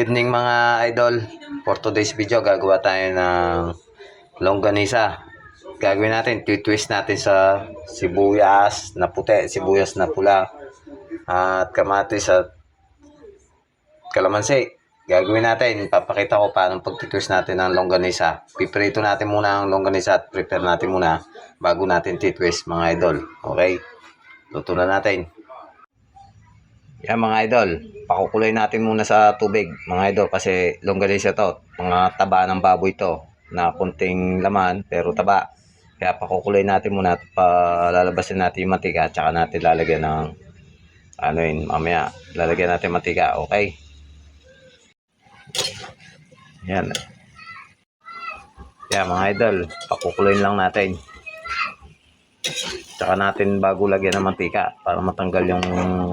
Good evening mga idol. For today's video, gagawa tayo ng longganisa. Gagawin natin, twist natin sa sibuyas na puti, sibuyas na pula, at kamatis at kalamansi. Gagawin natin, papakita ko paano pag-twist natin ng longganisa. Piprito natin muna ang longganisa at prepare natin muna bago natin titwist mga idol. Okay? Luto na natin. Yan mga idol, pakukuloy natin muna sa tubig mga idol kasi longganisa to, mga taba ng baboy to na kunting laman pero taba. Kaya pakukuloy natin muna at palalabasin natin yung mantika at saka natin lalagyan ng mamaya lalagyan natin mantika. Okay? Yan. Yan mga idol, pakukuloy lang natin. Tsaka natin bago lagyan ng mantika para matanggal yung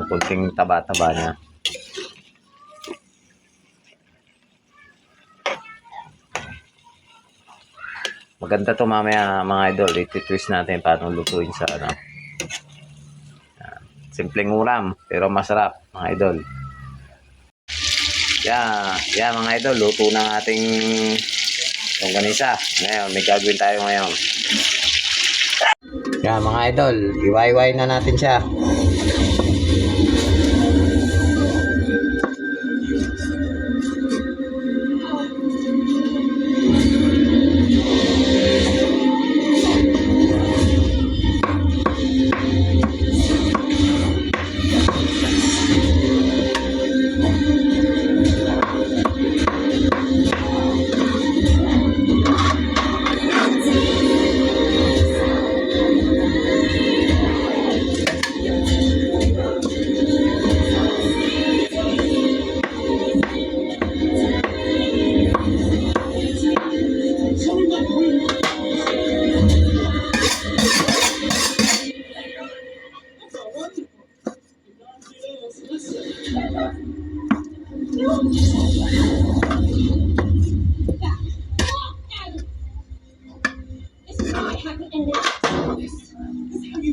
kunting taba-taba niya. Maganda to mamaya mga idol, i-twist natin paano lutuin sa simpleng ulam pero masarap mga idol. Yeah, mga idol, luto ng ating longganisa. Ngayon, may gagawin tayo ngayon. Yan mga idol, iwayway na natin siya.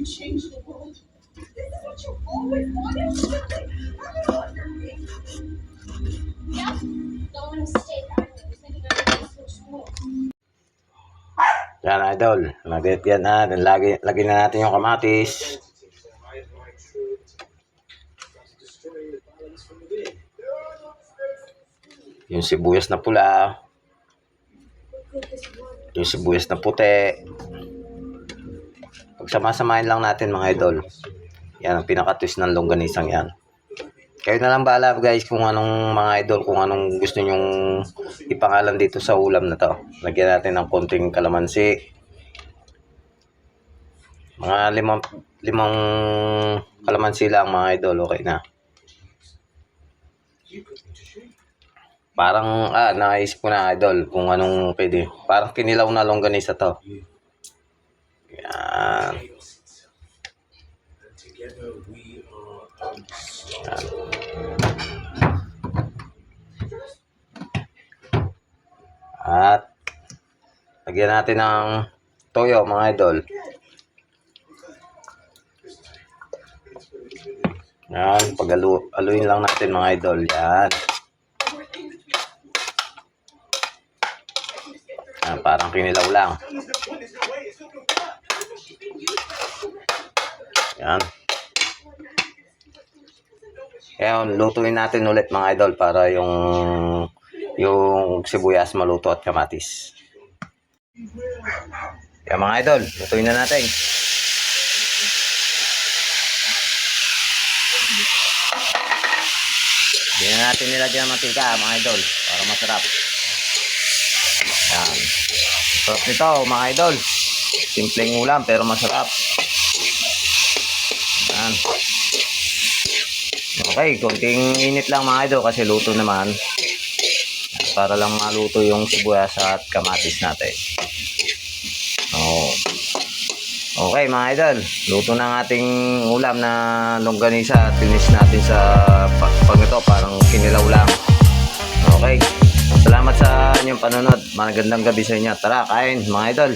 Change the world. This is what you always wanted. Yeah, don't want to stay back. I was thinking I would switch more. Yan idol, lagyan natin, lagyan na natin yung kamatis. Yung sibuyas na pula. Yung sibuyas na puti. Pagsama-samahin lang natin mga idol. Yan ang pinaka-twist ng longganisang yan. Kayo na lang bahala guys kung anong mga idol, kung anong gusto nyong ipangalan dito sa ulam na to. Lagyan natin ng konting kalamansi. Mga limang kalamansi lang mga idol, okay na. Parang, naisip ko na idol kung anong pwede. Parang kinilaw na longganisa to. Yan. Yan. At lagyan natin ng toyo mga idol. Yan, pag-aluin lang natin mga idol. Yan. Yan, parang kinilaw lang. Yan. Ayan, lutuin natin ulit mga idol para yung sibuyas maluto at kamatis. Yan mga idol, lutuin na natin. Hindi na natin nilagyan ng mantika mga idol para masarap. Yan. Sarap nito mga idol. Simpleng ulam pero masarap. Yan. Okay, konting init lang mga idol kasi luto naman. Para lang maluto yung sibuyas at kamatis natin. Okay mga idol, luto na ng ating ulam na longganisa. Finish natin sa pag ito, parang kinilaw lang. Okay, salamat sa inyong panonood. Magandang gabi sa inyo. Tara, kain mga idol.